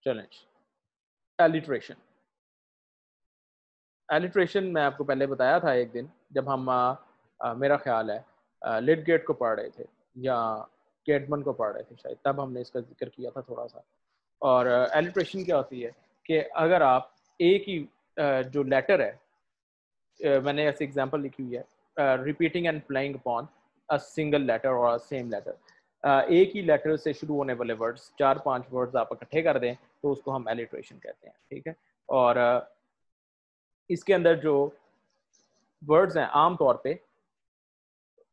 चलें, alliteration. Alliteration मैं आपको पहले बताया था एक दिन जब हम मेरा ख्याल है लिटगेट को पढ़ रहे थे या गेटमन को पढ़ रहे थे शायद, तब हमने इसका जिक्र किया था थोड़ा सा। और एलिट्रेशन क्या होती है कि अगर आप एक ही जो लेटर है, मैंने ऐसे एग्जांपल लिखी हुई है, repeating and playing upon a single letter और सेम लेटर, एक ही लेटर से शुरू होने वाले वर्ड्स, 4-5 वर्ड्स आप इकट्ठे कर दें तो उसको हम एलिट्रेशन कहते हैं, ठीक है। और इसके अंदर जो वर्ड्स हैं आम तौर पे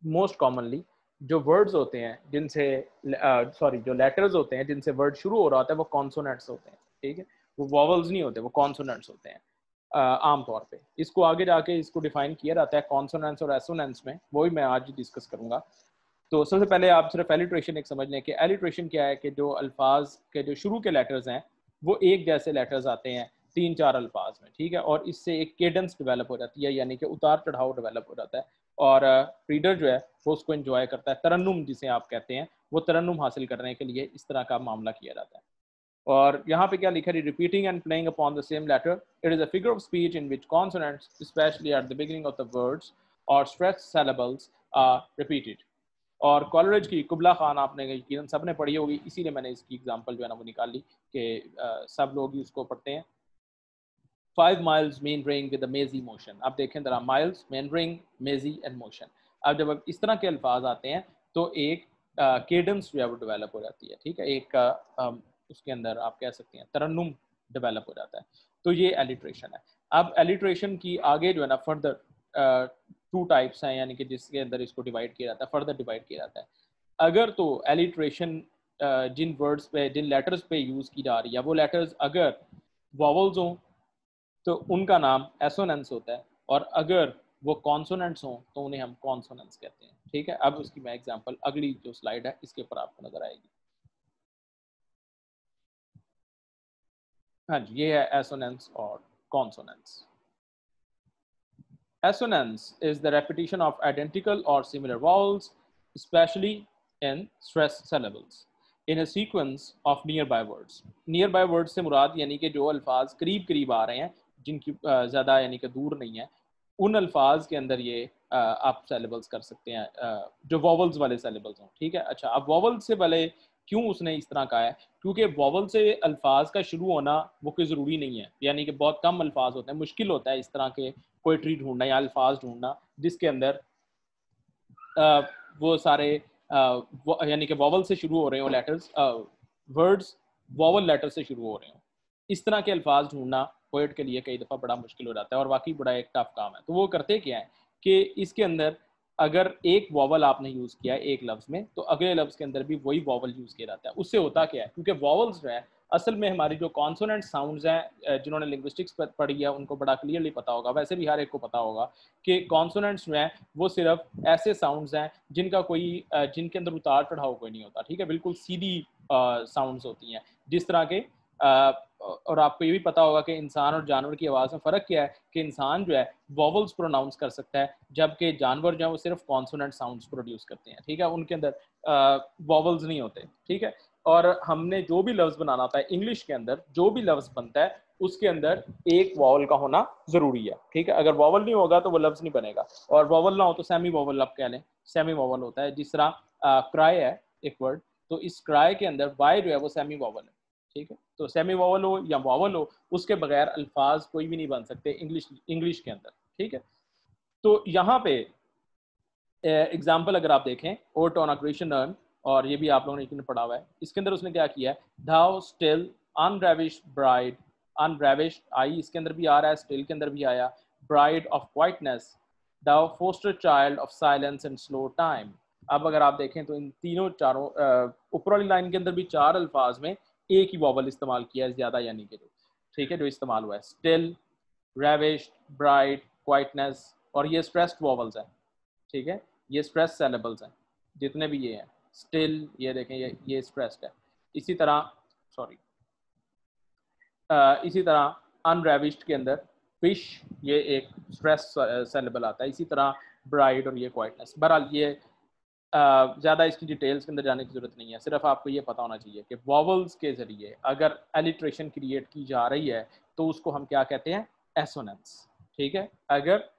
मोस्ट कॉमनली जो वर्ड्स होते हैं जिनसे जो लेटर्स होते हैं जिनसे वर्ड शुरू हो रहा होता है वो कॉन्सोनेंट्स होते हैं, ठीक है। वो वॉवल्स नहीं होते, वो कॉन्सोनेंट्स होते हैं आम तौर पे। इसको आगे जाके इसको डिफाइन किया जाता है कॉन्सोनेंट्स और एसोनेंट्स में, वो भी मैं आज डिस्कस करूंगा। तो सबसे पहले आप सिर्फ एलिट्रेशन एक समझ लें कि एलिट्रेशन क्या है, कि जो अल्फाज के जो शुरू के लेटर्स हैं वो एक जैसे लेटर्स आते हैं 3-4 अल्फाज में, ठीक है। और इससे एक केडेंस डेवलप हो जाती है, यानी कि उतार चढ़ाव डेवलप हो जाता है। और रीडर जो है वो उसको एंजॉय करता है, तरन्नुम जिसे आप कहते हैं, वो तरन्नुम हासिल करने के लिए इस तरह का मामला किया जाता है। और यहाँ पे क्या लिखा है, repeating and playing upon the same letter, it is a figure of speech in which consonants especially at the beginning of the words और स्ट्रेस सिलेबल्स आर रिपीटेड। और कॉलरेज की कुबला खान आपने यकीनन सब ने पढ़ी होगी, इसीलिए मैंने इसकी एग्जांपल जो है ना वो निकाली कि सब लोग ही उसको पढ़ते हैं। 5 miles meandering with a mazy motion। अब देखें जरा, miles, meandering, mazy and motion। अब जब अब इस तरह के अल्फाज आते हैं तो एक केडेंस जो है वो डेवलप हो जाती है, ठीक है। एक उसके अंदर आप कह सकते हैं तरन्नुम डेवलप हो जाता है। तो ये एलिट्रेशन है। अब एलिट्रेशन की आगे जो है ना फर्दर 2 टाइप्स हैं, यानी कि जिसके अंदर इसको डिवाइड किया जाता है, फर्दर डिवाइड किया जाता है। अगर तो एलिट्रेशन जिन वर्ड्स पे, जिन लेटर्स पे यूज़ की जा रही है, वो लेटर्स अगर वॉवल्स हों तो उनका नाम एसोनेंस होता है, और अगर वो कॉन्सोनेंट्स हों तो उन्हें हम कॉन्सोनेंट्स कहते हैं, ठीक है। अब उसकी मैं एग्जांपल अगली जो स्लाइड है इसके ऊपर आपको नजर आएगी। हाँ जी, ये है एसोनेंस और consonants. Assonance is the repetition of identical or similar vowels, especially in stressed syllables, in a sequence of nearby words. Nearby words से मुराद यानी कि जो अल्फाज करीब करीब आ रहे हैं, जिनकी ज़्यादा यानी कि दूर नहीं है, उन अल्फाज के अंदर ये आप सेलेबल्स कर सकते हैं जो वॉवल्स वाले सेलेबल्स हों, ठीक है। अच्छा, अब वॉवल्स से पहले क्यों उसने इस तरह कहा है, क्योंकि वॉवल से अल्फाज का शुरू होना वो कोई ज़रूरी नहीं है, यानी कि बहुत कम अल्फाज होते हैं, मुश्किल होता है इस तरह के पोइट्री ढूंढना या अल्फाज ढूंढना जिसके अंदर वो सारे यानी कि वॉवल से शुरू हो रहे हो लेटर्स, वर्ड्स वॉवल लेटर से शुरू हो रहे हो। इस तरह के अल्फाज ढूंढना पोइट के लिए कई दफ़ा बड़ा मुश्किल हो जाता है और वाकई बड़ा एक टफ काम है। तो वो करते क्या है कि इसके अंदर अगर एक वॉवल आपने यूज़ किया है एक लफ्ज़ में, तो अगले लफ्ज़ के अंदर भी वही वॉवल यूज़ किया जाता है। उससे होता क्या है, क्योंकि वॉवल्स जो है असल में हमारी जो कॉन्सोनेंट साउंड्स हैं, जिन्होंने लिंग्विस्टिक्स पढ़ी है उनको बड़ा क्लियरली पता होगा, वैसे भी हर एक को पता होगा कि कॉन्सोनेंट्स जो हैं वो सिर्फ ऐसे साउंड्स हैं जिनका कोई जिनके अंदर उतार चढ़ाव कोई नहीं होता, ठीक है। बिल्कुल सीधी साउंड्स होती हैं, जिस तरह के और आपको ये भी पता होगा कि इंसान और जानवर की आवाज़ में फ़र्क क्या है, कि इंसान जो है वॉवल्स प्रोनाउंस कर सकता है, जबकि जानवर जो है वो सिर्फ कॉन्सोनेंट साउंड्स प्रोड्यूस करते हैं, ठीक है। उनके अंदर वॉवल्स नहीं होते, ठीक है। और हमने जो भी लफ्ज़ बनाना होता है इंग्लिश के अंदर, जो भी लफ्ज़ बनता है उसके अंदर एक वॉवल का होना ज़रूरी है, ठीक है। अगर वॉवल नहीं होगा तो वो लफ्ज़ नहीं बनेगा, और वॉवल ना हो तो सेमी वॉवल आप कह लें, सेमी वॉवल होता है। जिस तरह क्राई है एक वर्ड, तो इस क्राई के अंदर वाई जो है वो सेमी वॉवल है, ठीक है। तो सेमी वॉवल हो या वॉवल हो, उसके बगैर अल्फाज कोई भी नहीं बन सकते इंग्लिश के अंदर, ठीक है। तो यहाँ पे एग्जाम्पल अगर आप देखें, ओट ऑन अ क्रिएशन अर्न, और ये भी आप लोगों ने पढ़ा हुआ है, इसके अंदर उसने क्या किया है, धाउ स्टिल अनरेविश्ड ब्राइड, अनरेविश्ड आई इसके अंदर भी आ रहा है, स्टिल के अंदर भी आया, bride of quietness, thou foster child of silence and slow time. अब अगर आप देखें तो इन तीनों चारों ऊपर वाली लाइन के अंदर भी 4 अल्फाज में एक ही वॉवल इस्तेमाल किया है ज़्यादा, यानी कि ठीक है जो इस्तेमाल हुआ है, स्टिल, रेविश्ड, ब्राइड, क्वाइटनेस, और ये स्ट्रेस्ड वॉवल्स हैं, ठीक है। ये स्ट्रेस सेलेबल्स हैं जितने भी ये हैं, स्टिल, ये देखें ये स्ट्रेस्ड है। इसी तरह सॉरी इसी तरह अनरेविश्ड के अंदर फिश, ये एक स्ट्रेस सेलेबल आता है। इसी तरह ब्राइड और ये क्वाइटनेस। बहरहाल ये ज़्यादा इसकी डिटेल्स के अंदर जाने की ज़रूरत नहीं है, सिर्फ आपको ये पता होना चाहिए कि वॉवल्स के ज़रिए अगर एलिट्रेशन क्रिएट की जा रही है तो उसको हम क्या कहते हैं, एसोनेंस। ठीक है, अगर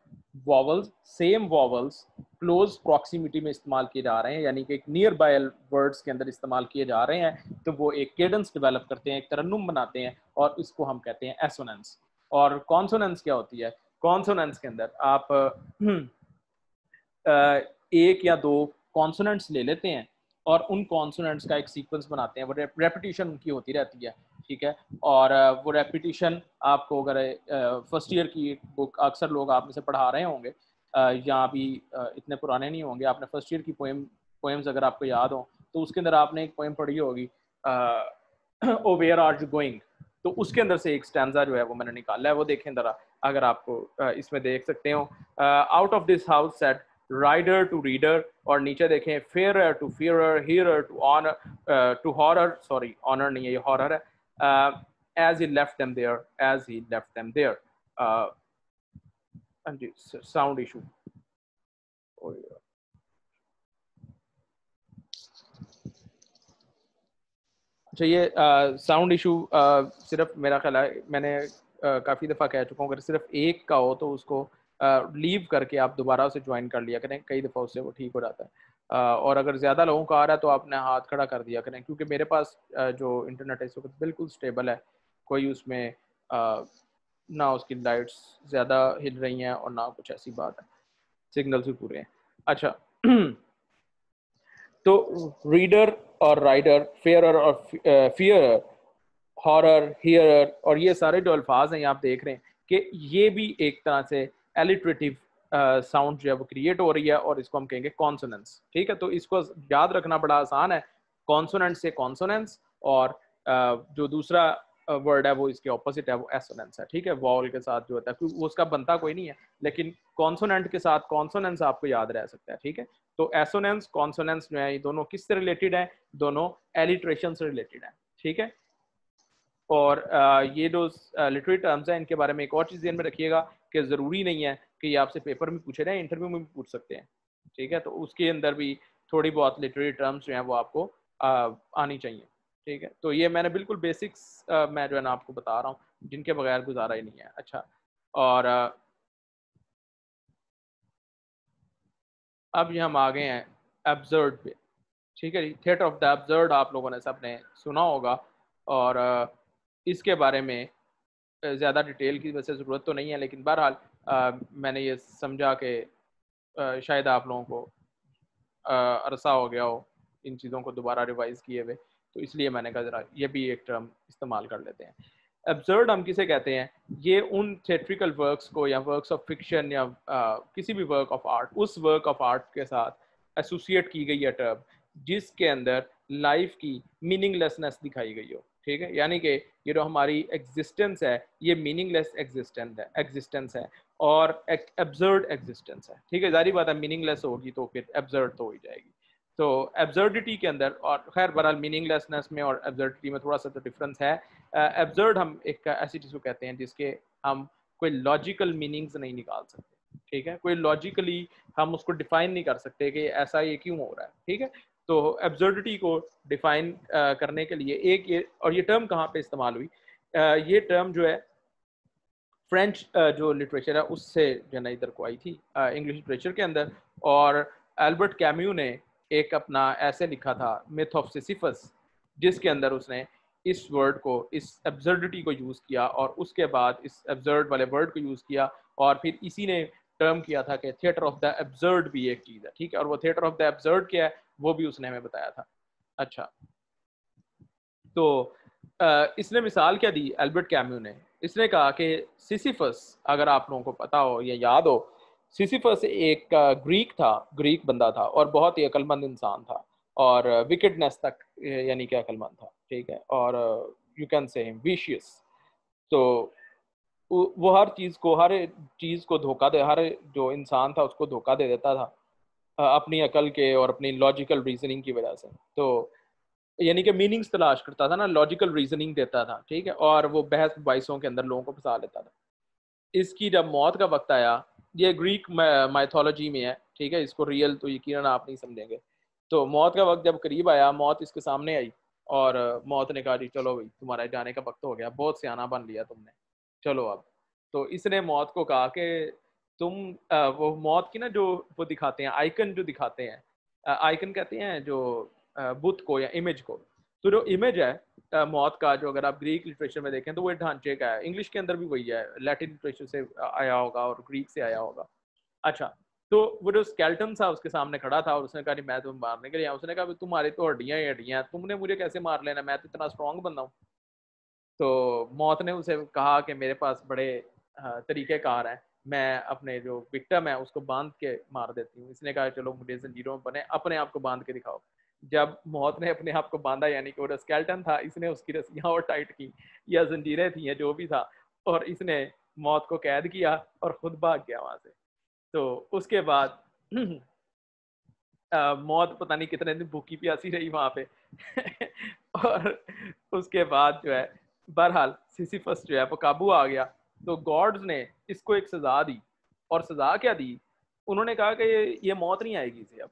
vowels same vowels close proximity में इस्तेमाल किए जा रहे हैं, यानी कि एक नियर बाय वर्ड्स के अंदर इस्तेमाल किए जा रहे हैं, तो वो एक केडेंस डेवलप करते हैं, एक तरन्नुम बनाते हैं, और इसको हम कहते हैं एसोनेंस। और कॉन्सोनेंस क्या होती है, कॉन्सोनेंस के अंदर आप एक या दो कॉन्सोनेंट्स ले लेते हैं और उन कॉन्सोनेंट्स का एक सीक्वेंस बनाते हैं, वो रेपिटेशन उनकी होती रहती है। ठीक है, और वो रेपिटेशन आपको अगर फर्स्ट ईयर की बुक अक्सर लोग आप में से पढ़ा रहे होंगे, या भी इतने पुराने नहीं होंगे, आपने फर्स्ट ईयर की पोएम्स अगर आपको याद हो तो उसके अंदर आपने एक पोएम पढ़ी होगी, ओ वेयर आर यू गोइंग, तो उसके अंदर से एक स्टैंजा जो है वो मैंने निकाला है, वो देखें जरा, अगर आपको इसमें देख सकते हो, out of this house set rider to reader, और नीचे देखें fairer to fearer, hearer to honour to horror, sorry honour नहीं है ये हॉरर है, as he left them there, as he left them there. Sound issue, अच्छा ये sound issue सिर्फ मेरा ख्याल है मैंने काफ़ी दफ़ा कह चुका हूँ, अगर सिर्फ एक का हो तो उसको लीव करके आप दोबारा उसे ज्वाइन कर लिया करें, कई दफ़ा उससे वो ठीक हो जाता है। और अगर ज़्यादा लोगों का आ रहा है तो आपने हाथ खड़ा कर दिया करें, क्योंकि मेरे पास जो इंटरनेट है इस वक्त बिल्कुल स्टेबल है, कोई उसमें ना उसकी लाइट्स ज़्यादा हिल रही हैं और ना कुछ ऐसी बात है, सिग्नल्स भी पूरे हैं। अच्छा तो रीडर और राइडर, फेयरर और फियरर, हॉरर, हियरर, और ये सारे जो अल्फाज हैं आप देख रहे हैं कि ये भी एक तरह से एलिट्रेटिव साउंड जो है वो क्रिएट हो रही है, और इसको हम कहेंगे कॉन्सोनेंस। ठीक है, तो इसको याद रखना बड़ा आसान है, कॉन्सोनेंट से कॉन्सोनेंस, और जो दूसरा वर्ड है वो इसके ऑपोजिट है, वो एसोनेंस है। ठीक है, वॉल के साथ जो होता है, क्योंकि वो उसका बनता कोई नहीं है, लेकिन कॉन्सोनेंट के साथ कॉन्सोनेंस आपको याद रह सकता है। ठीक है, तो एसोनेंस कॉन्सोनेंस जो है ये दोनों किससे रिलेटेड है, दोनों एलिट्रेशन से रिलेटेड है। ठीक है, और ये जो लिटरेरी टर्म्स हैं इनके बारे में एक और चीज़ ध्यान में रखिएगा कि ज़रूरी नहीं है कि ये आपसे पेपर में पूछे जाए, इंटरव्यू में भी पूछ सकते हैं। ठीक है, तो उसके अंदर भी थोड़ी बहुत लिटरेरी टर्म्स जो हैं वो आपको आनी चाहिए। ठीक है, तो ये मैंने बिल्कुल बेसिक्स मैं जो है ना आपको बता रहा हूँ, जिनके बगैर गुजारा ही नहीं है। अच्छा, और अब ये हम आ गए हैं एब्सर्ड पे। ठीक है, थिएटर ऑफ द एब्सर्ड आप लोगों ने सबने सुना होगा, और इसके बारे में ज़्यादा डिटेल की वैसे ज़रूरत तो नहीं है, लेकिन बहरहाल मैंने ये समझा कि शायद आप लोगों को अरसा हो गया हो इन चीज़ों को दोबारा रिवाइज़ किए हुए, तो इसलिए मैंने कहा ज़रा ये भी एक टर्म इस्तेमाल कर लेते हैं। एब्सर्ड हम किसे कहते हैं, ये उन थिएट्रिकल वर्क्स को या वर्क्स ऑफ फिक्शन या किसी भी वर्क ऑफ आर्ट, उस वर्क ऑफ आर्ट के साथ एसोसिएट की गई है टर्म जिसके अंदर लाइफ की मीनिंगलेसनेस दिखाई गई हो। ठीक है, यानी कि ये जो हमारी एग्जिस्टेंस है ये मीनिंगलेस एग्जिस्टेंस है और एक एब्सर्ड एग्जिस्टेंस है। ठीक है, जारी बात है मीनिंगलेस होगी तो फिर एब्सर्ड तो हो ही जाएगी। तो एब्सर्डिटी के अंदर, और खैर बहरहाल मीनिंगलेसनेस में और एब्सर्डिटी में थोड़ा सा तो डिफरेंस है। एब्सर्ड हम एक ऐसी चीज़ को कहते हैं जिसके हम कोई लॉजिकल मीनिंग्स नहीं निकाल सकते। ठीक है, कोई लॉजिकली हम उसको डिफाइन नहीं कर सकते कि ऐसा ये क्यों हो रहा है। ठीक है, तो एब्सर्डिटी को डिफाइन करने के लिए एक ये, और ये टर्म कहाँ पे इस्तेमाल हुई, ये टर्म जो है फ्रेंच जो लिटरेचर है उससे जो है ना इधर को आई थी इंग्लिश लिटरेचर के अंदर, और एल्बर्ट कैम्यू ने एक अपना ऐसे लिखा था मिथ ऑफ सिसिफस, जिसके अंदर उसने इस वर्ड को, इस एब्सर्डिटी को यूज़ किया, और उसके बाद इस एब्सर्ड वाले वर्ड को यूज़ किया, और फिर इसी ने टर्म किया था कि थिएटर ऑफ द एब्सर्ड भी एक चीज़ है। ठीक है, और वो थिएटर ऑफ द एब्सर्ड क्या है वो भी उसने हमें बताया था। अच्छा, तो इसने मिसाल क्या दी एल्बर्ट कैम्यू ने, इसने कहा कि सिसिफस, अगर आप लोगों को पता हो या याद हो, सिसिफस एक ग्रीक था, ग्रीक बंदा था और बहुत ही अक्लमंद इंसान था, और विकेडनेस तक यानी कि अक्लमंद था। ठीक है, और यू कैन से विशियस, तो वो हर चीज़ को धोखा दे, हर जो इंसान था उसको धोखा दे देता था अपनी अकल के और अपनी लॉजिकल रीजनिंग की वजह से। तो यानी कि मीनिंग्स तलाश करता था ना, लॉजिकल रीजनिंग देता था। ठीक है, और वो बहस बाइसों के अंदर लोगों को फंसा लेता था। इसकी जब मौत का वक्त आया, ये ग्रीक माइथोलॉजी में है। ठीक है, इसको रियल तो यकीनन आप नहीं समझेंगे, तो मौत का वक्त जब करीब आया, मौत इसके सामने आई और मौत ने कहा जी चलो भाई तुम्हारा जाने का वक्त हो गया, बहुत सियाना बन लिया तुमने, चलो अब। तो इसने मौत को कहा कि तुम वो मौत की ना जो वो दिखाते हैं आइकन, जो दिखाते हैं आइकन कहते हैं जो बुत को या इमेज को, तो जो इमेज है मौत का, जो अगर आप ग्रीक लिटरेचर में देखें तो वो ढांचे का है, इंग्लिश के अंदर भी वही है, लैटिन लिटरेचर से आया होगा और ग्रीक से आया होगा। अच्छा, तो वो जो स्केल्टन था उसके सामने खड़ा था और उसने कहा मैं तुम्हें मारने के लिए आया। उसने कहा तुम्हारी तो हड्डियां ही हड्डियां, तुमने मुझे कैसे मार लेना, मैं तो इतना स्ट्रॉन्ग बंदा हूँ। तो मौत ने उसे कहा कि मेरे पास बड़े तरीक़ेकार हैं, मैं अपने जो विक्टिम है उसको बांध के मार देती हूँ। इसने कहा चलो मुझे जंजीरों में बने, अपने आप को बांध के दिखाओ। जब मौत ने अपने आप को बांधा, यानी कि वो स्केल्टन था, इसने उसकी रस्सियाँ और टाइट की या जंजीरें थी या जो भी था, और इसने मौत को कैद किया और खुद भाग गया वहाँ से। तो उसके बाद मौत पता नहीं कितने दिन भूखी प्यासी रही वहाँ पे और उसके बाद जो है बहरहाल सिसिफस जो है वो काबू आ गया। तो गॉड्स ने इसको एक सजा दी, और सजा क्या दी, उन्होंने कहा कि ये मौत नहीं आएगी इसे अब,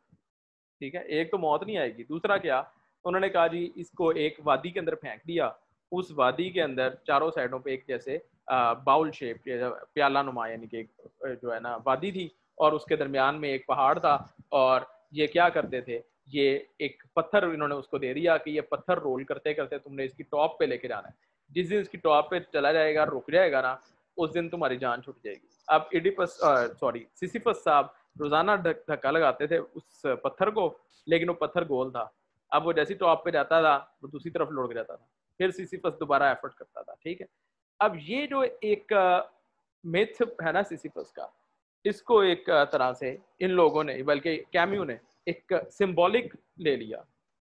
ठीक है, एक तो मौत नहीं आएगी, दूसरा क्या, उन्होंने कहा जी इसको एक वादी के अंदर फेंक दिया। उस वादी के अंदर चारों साइडों पे एक जैसे बाउल शेप, प्याला नुमा, यानी कि जो है ना वादी थी, और उसके दरमियान में एक पहाड़ था। और ये क्या करते थे, ये एक पत्थर इन्होंने उसको दे दिया कि ये पत्थर रोल करते करते तुमने इसकी टॉप पे लेके जाना है, जिस दिन इसकी टॉप पे चला जाएगा, रुक जाएगा ना, उस दिन तुम्हारी जान छूट जाएगी। अब इडिपस सॉरी सिसिफस साहब रोजाना धक्का लगाते थे उस पत्थर को, लेकिन वो पत्थर गोल था। अब वो जैसी टॉप पे जाता था वो दूसरी तरफ लुढ़क जाता था, फिर सिसिफस दोबारा एफर्ट करता था, ठीक है। अब ये जो एक मिथ है ना सिसिफस का, इसको एक तरह से इन लोगों ने, बल्कि कैम्यू ने एक सिंबॉलिक ले लिया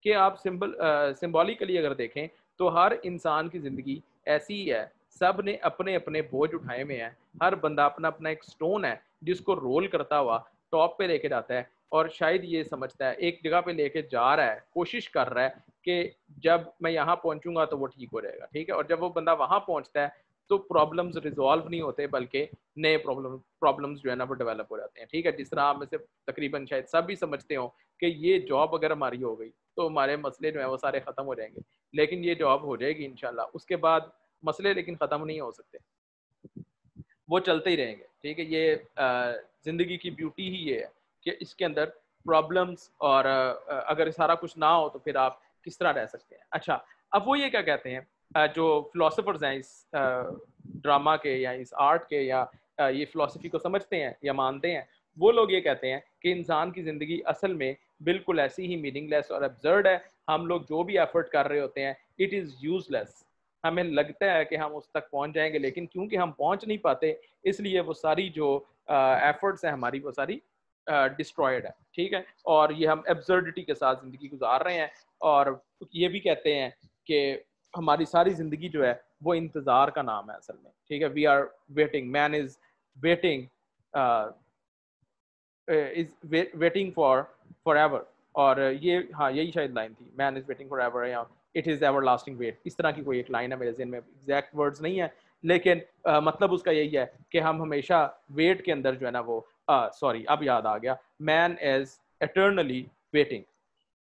कि आप सिंबॉलिकली अगर देखें तो हर इंसान की ज़िंदगी ऐसी ही है, सब ने अपने अपने बोझ उठाए में है, हर बंदा अपना अपना एक स्टोन है जिसको रोल करता हुआ टॉप पे लेके जाता है, और शायद ये समझता है एक जगह पे लेके जा रहा है, कोशिश कर रहा है कि जब मैं यहाँ पहुंचूंगा तो वो ठीक हो जाएगा, ठीक है। और जब वो बंदा वहां पहुंचता है तो प्रॉब्लम्स रिजॉल्व नहीं होते, बल्कि नए प्रॉब्लम्स जो है ना वो डेवलप हो जाते हैं, ठीक है। जिस तरह आप में से तकरीबन शायद सब भी समझते हो कि ये जॉब अगर हमारी हो गई तो हमारे मसले जो है वो सारे ख़त्म हो जाएंगे, लेकिन ये जॉब हो जाएगी इंशाल्लाह, उसके बाद मसले लेकिन ख़त्म नहीं हो सकते, वो चलते ही रहेंगे, ठीक है। ये ज़िंदगी की ब्यूटी ही ये है कि इसके अंदर प्रॉब्लम्स, और अगर सारा कुछ ना हो तो फिर आप किस तरह रह सकते हैं। अच्छा, अब वो ये क्या कहते हैं, जो फिलोसोफर्स हैं इस ड्रामा के या इस आर्ट के, या ये फिलोसफी को समझते हैं या मानते हैं, वो लोग ये कहते हैं कि इंसान की ज़िंदगी असल में बिल्कुल ऐसी ही मीनिंगलेस और एब्सर्ड है। हम लोग जो भी एफर्ट कर रहे होते हैं इट इज़ यूजलेस। हमें लगता है कि हम उस तक पहुंच जाएंगे, लेकिन क्योंकि हम पहुंच नहीं पाते, इसलिए वो सारी जो एफर्ट्स हैं हमारी, वो सारी डिस्ट्रॉयड है, ठीक है। और ये हम एब्सर्डिटी के साथ ज़िंदगी गुजार रहे हैं, और ये भी कहते हैं कि हमारी सारी ज़िंदगी जो है वो इंतज़ार का नाम है असल में, ठीक है। We are waiting, man is waiting, is waiting forever. और ये, हाँ यही शायद लाइन थी, man is waiting forever, या it is everlasting wait, इस तरह की कोई एक लाइन है, मेरे जहन में एग्जैक्ट वर्ड्स नहीं है, लेकिन मतलब उसका यही है कि हम हमेशा वेट के अंदर जो है ना वो, सॉरी अब याद आ गया, मैन इज एटर्नली वेटिंग।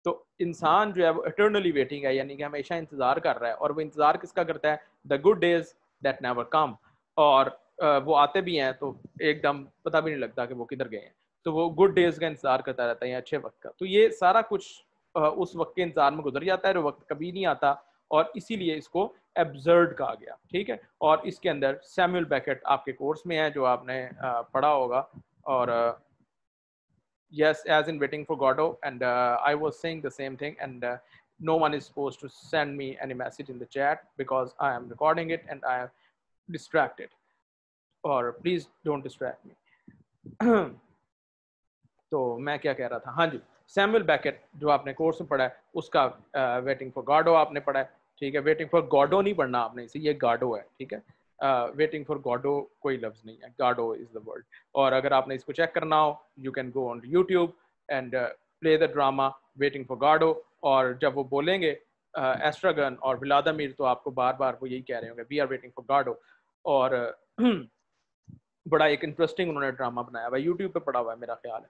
तो इंसान जो है वो एटर्नली वेटिंग है, यानी कि हमेशा इंतजार कर रहा है, और वो इंतजार किसका करता है, the good days that never come. और वो आते भी हैं तो एकदम पता भी नहीं लगता कि वो किधर गए हैं, तो वो गुड डेज का इंतजार करता रहता है या अच्छे वक्त का। तो ये सारा कुछ उस वक्त के इंतजार में गुजर जाता है, जो वक्त कभी नहीं आता, और इसीलिए इसको एब्सर्ड कहा गया, ठीक है। और इसके अंदर सैमुअल बेकेट आपके कोर्स में है, जो आपने पढ़ा होगा। और yes, as in Waiting for Godot, and I was saying the same thing, and no one is supposed to send me any message in the chat because I am recording it and I am distracted, or please don't distract me. तो मैं क्या कह रहा था, हाँ जी, Samuel Beckett जो आपने course में पढ़ा है उसका वेटिंग फॉर गॉडो आपने पढ़ा है, ठीक है। वेटिंग फॉर गॉडो नहीं पढ़ना आपने, इसे, ये गाडो है, ठीक है। वेटिंग फॉर गॉडो कोई लफ्ज नहीं है, गाडो इज द वर्ड। और अगर आपने इसको चेक करना हो, you can go on YouTube and play the drama waiting for Godot. और जब वो बोलेंगे एस्ट्रागन और व्लादिमीर, तो आपको बार बार वो यही कह रहे होंगे, we are waiting for Godot. और बड़ा एक इंटरेस्टिंग उन्होंने ड्रामा बनाया हुआ है, यूट्यूब पे पड़ा हुआ है मेरा ख्याल है,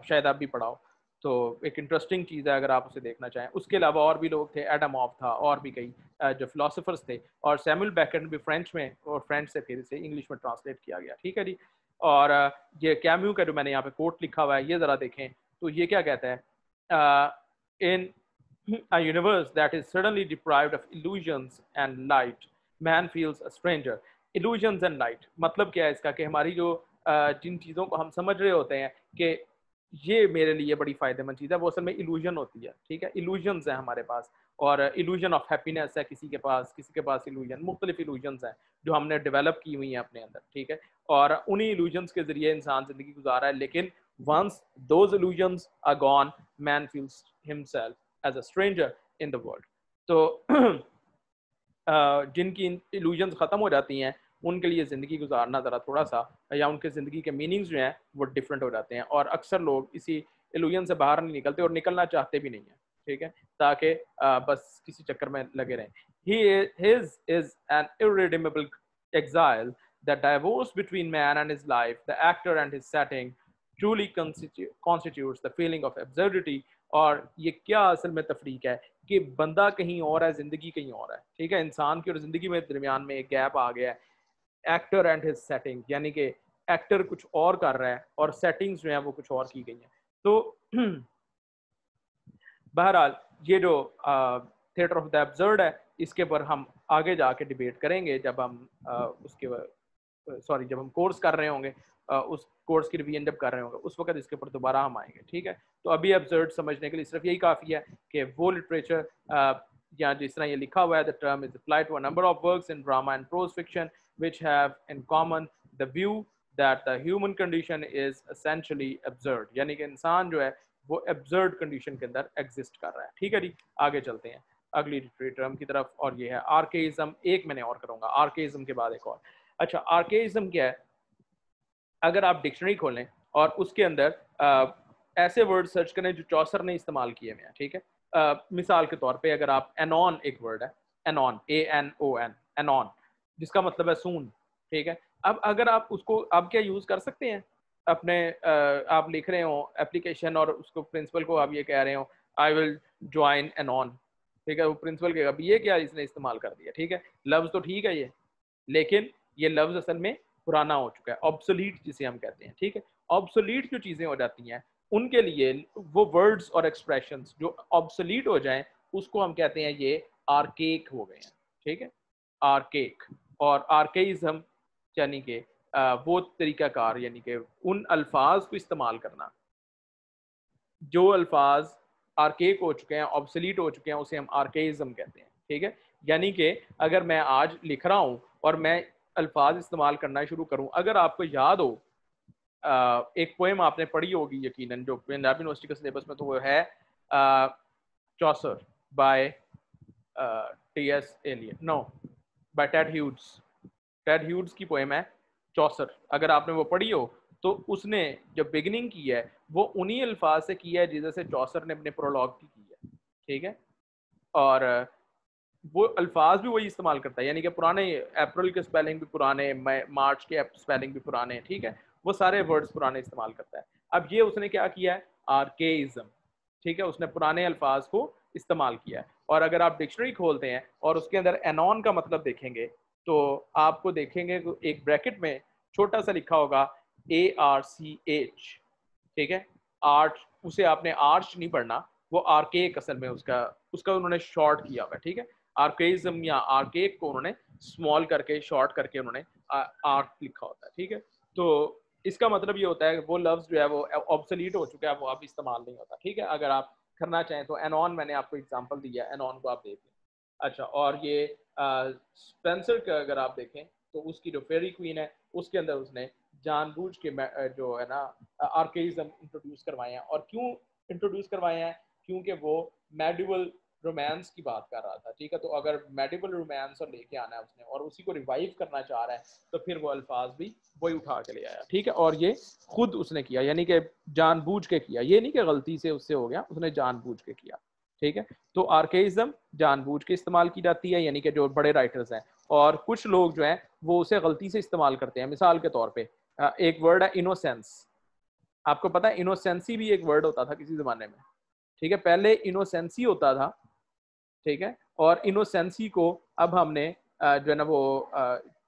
शायद आप भी पढ़ाओ। तो एक इंटरेस्टिंग चीज़ है अगर आप उसे देखना चाहें। उसके अलावा और भी लोग थे, एडमॉफ था और भी कई जो फिलोसफर्स थे, और सैमुअल बेकन भी फ्रेंच में, और फ्रेंच से फिर इसे इंग्लिश में ट्रांसलेट किया गया, ठीक है जी। और ये कैम्यू का जो मैंने यहाँ पे कोट लिखा हुआ है, ये ज़रा देखें तो ये क्या कहता है, इन a universe that is suddenly deprived of illusions and light, man feels a stranger. Illusions and light मतलब क्या है इसका, कि हमारी जो जिन चीज़ों को हम समझ रहे होते हैं कि ये मेरे लिए बड़ी फ़ायदेमंद चीज़ है, वो असल में इल्यूजन होती है, ठीक है। इल्यूजन्स हैं हमारे पास, और इल्यूजन ऑफ हैप्पीनेस है किसी के पास इल्यूजन, मुख्तलिफ इल्यूजन्स हैं जो हमने डेवलप की हुई हैं अपने अंदर, ठीक है। और उन्हीं इल्यूजन्स के ज़रिए इंसान ज़िंदगी गुजार रहा है, लेकिन once those illusions are gone, man feels himself as a stranger in the world. तो जिनकी इल्यूजन्स ख़त्म हो जाती हैं, उनके लिए ज़िंदगी गुजारना ज़रा थोड़ा सा, या उनके ज़िंदगी के मीनिंग्स जो हैं वो डिफरेंट हो जाते हैं, और अक्सर लोग इसी इल्यूजन से बाहर नहीं निकलते और निकलना चाहते भी नहीं हैं, ठीक है, ताकि बस किसी चक्कर में लगे रहें। His is an irredeemable exile, the divorce between man and his life, the actor and his setting, truly constitutes the feeling of absurdity। और ये क्या असल में तफरीक है कि बंदा कहीं और है, जिंदगी कहीं और है, ठीक है। इंसान की और जिंदगी में दरमियान में एक गैप आ गया है, एक्टर एंड हिज सेटिंग, यानी कि एक्टर कुछ और कर रहा है और सेटिंग्स जो है वो कुछ और की गई हैं। तो बहरहाल ये जो थिएटर ऑफ द एब्सर्ड है, इसके पर हम आगे जाके डिबेट करेंगे जब हम जब हम कोर्स कर रहे होंगे, उस कोर्स की रिवीजन जब कर रहे होंगे, उस वक्त इसके ऊपर दोबारा हम आएंगे, ठीक है। तो अभी एब्सर्ड समझने के लिए सिर्फ यही काफ़ी है कि वो लिटरेचर, या जिस तरह ये लिखा हुआ है, the term is applied to a number of works in drama and prose fiction which have in common the view that the human condition is essentially absurd, यानी कि इंसान जो है वो एब्सर्ड कंडीशन के अंदर एग्जिस्ट कर रहा है, ठीक है जी। आगे चलते हैं अगली लिटरेरी टर्म की तरफ, और ये है आर्केइज्म। एक मैंने और करूँगा, आर्केइज्म के बाद एक और। अच्छा, आर्केइज्म क्या है? अगर आप डिक्शनरी खोलें और उसके अंदर ऐसे वर्ड सर्च करें जो चौसर ने इस्तेमाल किए हुए हैं, ठीक है। मिसाल के तौर पे अगर आप एनॉन, एक वर्ड है एनॉन, ANON, एनॉन, जिसका मतलब है सून, ठीक है। अब अगर आप उसको आप क्या यूज़ कर सकते हैं अपने, आप लिख रहे हो एप्लीकेशन और उसको प्रिंसिपल को आप ये कह रहे हो आई विल ज्वाइन एनॉन, ठीक है। वो प्रिंसिपल कहेगा अभी ये क्या इसने इस्तेमाल कर दिया, ठीक है। लफ्ज़ तो ठीक है ये, लेकिन ये लफ्ज़ असल में पुराना हो चुका है, ऑब्सोलीट जिसे हम कहते हैं, ठीक है। ऑब्सोलीट जो चीज़ें हो जाती हैं उनके लिए वो वर्ड्स और एक्सप्रेशंस जो ऑब्सोलीट हो जाएं, उसको हम कहते हैं ये आर्केक हो गए हैं, ठीक है, आर्केक। और आर्केइज्म यानी कि वो तरीकाकार, यानी कि उन अल्फाज को इस्तेमाल करना जो अल्फाज आर्केक हो चुके हैं, ऑब्सोलीट हो चुके हैं, उसे हम आर्केइज्म कहते हैं, ठीक है। यानी कि अगर मैं आज लिख रहा हूँ और मैं अल्फाज इस्तेमाल करना शुरू करूँ, अगर आपको याद हो, एक पोएम आपने पढ़ी होगी यकीनन, जो पंजाब यूनिवर्सिटी के सिलेबस में, तो वो है Chaucer by TS Eliot, no, by Ted Hughes. Ted Hughes की पोएम है चौसर। अगर आपने वो पढ़ी हो तो उसने जो बिगिनिंग की है वो उन्हीं अल्फाज से की है जैसे चौसर ने अपने प्रोलॉग की है, ठीक है। और वो अल्फाज भी वही इस्तेमाल करता है, यानी कि पुराने अप्रैल के स्पेलिंग भी पुराने, मार्च के स्पेलिंग भी पुराने, ठीक है। वो सारे वर्ड्स पुराने इस्तेमाल करता है। अब ये उसने क्या किया है, आर्केइज्म, ठीक है, उसने पुराने अल्फाज को इस्तेमाल किया है। और अगर आप डिक्शनरी खोलते हैं और उसके अंदर एनॉन का मतलब देखेंगे तो आपको देखेंगे एक ब्रैकेट में छोटा सा लिखा होगा ARCH, ठीक है। आर्च, उसे आपने आर्च नहीं पढ़ना, वो आर्केक असल में उसका उसका उन्होंने शॉर्ट किया हुआ है, ठीक है। आर्केइज्म या आर्केक को उन्होंने स्मॉल करके, शॉर्ट करके उन्होंने आर्क लिखा होता है, ठीक है। तो इसका मतलब ये होता है कि वो लफ्ज़ जो है वो ऑब्सोलीट हो चुका है, वो अब इस्तेमाल नहीं होता, ठीक है। अगर आप करना चाहें तो एनॉन, मैंने आपको एग्जांपल दिया है, एनॉन को आप देख लें। अच्छा, और ये स्पेंसर का अगर आप देखें तो उसकी जो फेरी क्वीन है उसके अंदर उसने जानबूझ के जो है ना आर्केइज्म इंट्रोड्यूस करवाए हैं। और क्यों इंट्रोड्यूस करवाए हैं? क्योंकि वो मेडिवल रोमांस की बात कर रहा था, ठीक है। तो अगर मेडिवल रोमांस और लेके आना है उसने और उसी को रिवाइव करना चाह रहा है तो फिर वो अल्फाज भी वही उठा के ले आया, ठीक है। और ये खुद उसने किया, यानी कि जानबूझ के किया, ये नहीं कि गलती से उससे हो गया, उसने जानबूझ के किया, ठीक है। तो आर्केइज्म जानबूझ के इस्तेमाल की जाती है, यानी कि जो बड़े राइटर्स हैं, और कुछ लोग जो हैं वो उसे गलती से इस्तेमाल करते हैं। मिसाल के तौर पे एक वर्ड है इनोसेंस, आपको पता है इनोसेंसी भी एक वर्ड होता था किसी ज़माने में, ठीक है, पहले इनोसेंसी होता था, ठीक है, और इनोसेंसी को अब हमने जो है ना वो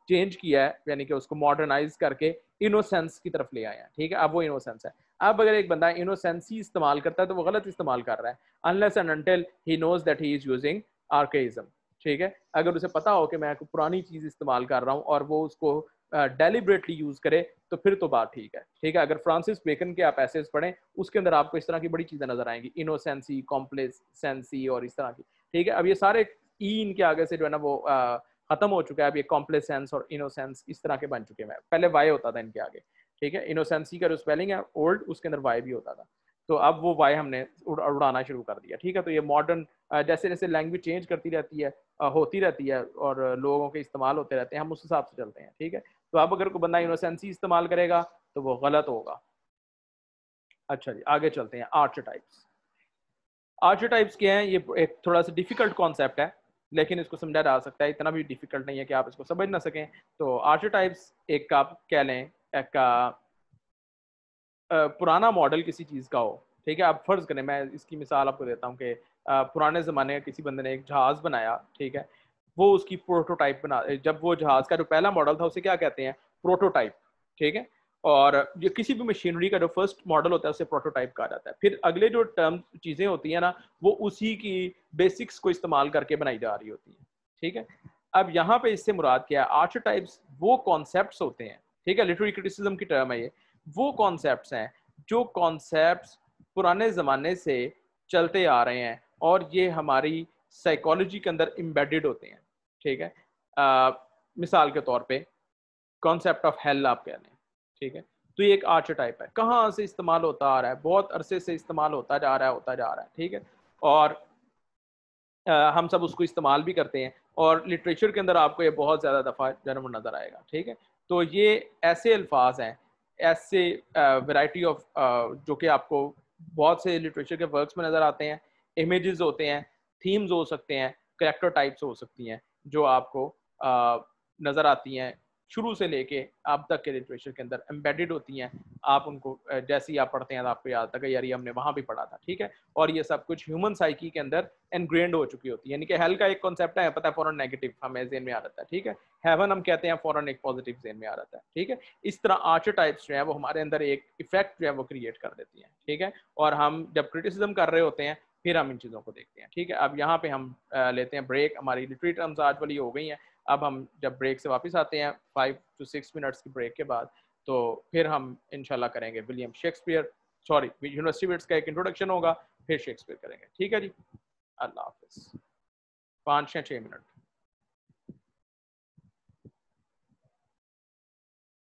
चेंज किया है, यानी कि उसको मॉडर्नाइज करके इनोसेंस की तरफ ले आए हैं, ठीक है, अब वो इनोसेंस है। अब अगर एक बंदा इनोसेंसी इस्तेमाल करता है तो वो गलत इस्तेमाल कर रहा है, unless and until he knows that he is using archaism, ठीक है। अगर उसे पता हो कि मैं पुरानी चीज़ इस्तेमाल कर रहा हूँ और वो उसको डेलिबरेटली यूज़ करे तो फिर तो बात ठीक है, ठीक है। अगर फ्रांसिस बेकन के आप ऐसे पढ़ें, उसके अंदर आपको इस तरह की बड़ी चीज़ें नजर आएंगी, इनोसेंसी, कॉम्प्लेसेंसी और इस तरह की, ठीक है। अब ये सारे ई इनके आगे से जो है ना वो खत्म हो चुका है, अब ये कॉम्प्लेसेंस और इनोसेंस इस तरह के बन चुके हैं। पहले वाई होता था इनके आगे, ठीक है, इनोसेंसी का जो स्पेलिंग है ओल्ड, उसके अंदर वाई भी होता था, तो अब वो वाई हमने उड़ाना शुरू कर दिया, ठीक है। तो ये मॉडर्न जैसे जैसे लैंग्वेज चेंज करती रहती है, होती रहती है और लोगों के इस्तेमाल होते रहते हैं, हम उस हिसाब से चलते हैं, ठीक है। तो अब अगर कोई बंदा इनोसेंसी इस्तेमाल करेगा तो वो गलत होगा। अच्छा जी, आगे चलते हैं। आर्चेटाइप्स, आर्चेटाइप्स क्या हैं? ये एक थोड़ा सा डिफिकल्ट कॉन्सेप्ट है, लेकिन इसको समझा जा सकता है, इतना भी डिफिकल्ट नहीं है कि आप इसको समझ ना सकें। तो आर्चेटाइप्स एक आप कह लें एक पुराना मॉडल किसी चीज़ का हो, ठीक है। आप फर्ज करें, मैं इसकी मिसाल आपको देता हूँ कि पुराने ज़माने में किसी बंदे ने एक जहाज़ बनाया, ठीक है, वो उसकी प्रोटोटाइप बना, जब वो जहाज़ का जो पहला मॉडल था उसे क्या कहते हैं? प्रोटोटाइप, ठीक है। और ये किसी भी मशीनरी का जो फर्स्ट मॉडल होता है उसे प्रोटोटाइप कहा जाता है। फिर अगले जो टर्म चीज़ें होती हैं ना, वो उसी की बेसिक्स को इस्तेमाल करके बनाई जा रही होती हैं, ठीक है। अब यहाँ पे इससे मुराद क्या है? आर्चेटाइप्स वो कॉन्सेप्ट्स होते हैं, ठीक है, लिटरेरी क्रिटिसिज्म की टर्म है ये, वो कॉन्सेप्ट्स हैं जो कॉन्सेप्ट्स पुराने ज़माने से चलते आ रहे हैं और ये हमारी साइकोलॉजी के अंदर एम्बेडेड होते हैं, ठीक है। मिसाल के तौर पे कॉन्सेप्ट ऑफ हेल आप कह लें, ठीक है, तो ये एक आर्चेटाइप है, कहाँ से इस्तेमाल होता आ रहा है, बहुत अरसे से इस्तेमाल होता जा रहा है, ठीक है। और हम सब उसको इस्तेमाल भी करते हैं और लिटरेचर के अंदर आपको ये बहुत ज़्यादा दफ़ा जन्म नज़र आएगा, ठीक है। तो ये ऐसे अल्फाज हैं, ऐसे वैरायटी ऑफ जो कि आपको बहुत से लिटरेचर के वर्क्स में नज़र आते हैं, इमेजेस होते हैं, थीम्स हो सकते हैं, कैरेक्टर टाइप्स हो सकती हैं, जो आपको नज़र आती हैं, शुरू से लेके अब तक के लिटरेचर के अंदर एम्बेडेड होती हैं। आप उनको जैसे ही आप पढ़ते हैं तो आपको याद आता है कि यार ये हमने वहाँ भी पढ़ा था, ठीक है। और ये सब कुछ ह्यूमन साइकी के अंदर एनग्रेंड हो चुकी होती है, यानी कि हेल का एक कॉन्सेप्ट है, पता है, फॉरन नेगेटिव हमें ज़हन में आ जाता है, ठीक है। हेवन हम कहते हैं, फॉरन एक पॉजिटिव ज़हन में आ जाता है, ठीक है। इस तरह आर्चेटाइप्स जो है वो हमारे अंदर एक इफेक्ट जो है वो क्रिएट कर देती हैं, ठीक है। और हम जब क्रिटिसिज्म कर रहे होते हैं फिर हम इन चीज़ों को देखते हैं, ठीक है। अब यहाँ पे हम लेते हैं ब्रेक, हमारी लिटरेरी टर्म्स आज वाली हो गई हैं। अब हम जब ब्रेक से वापस आते हैं 5 to 6 मिनट्स की ब्रेक के बाद, तो फिर हम इंशाल्लाह करेंगे William Shakespeare, sorry university bits का एक इंट्रोडक्शन होगा, फिर शेक्सपियर करेंगे, ठीक है जी। अल्लाह हाफिज़। 5 या 6 मिनट।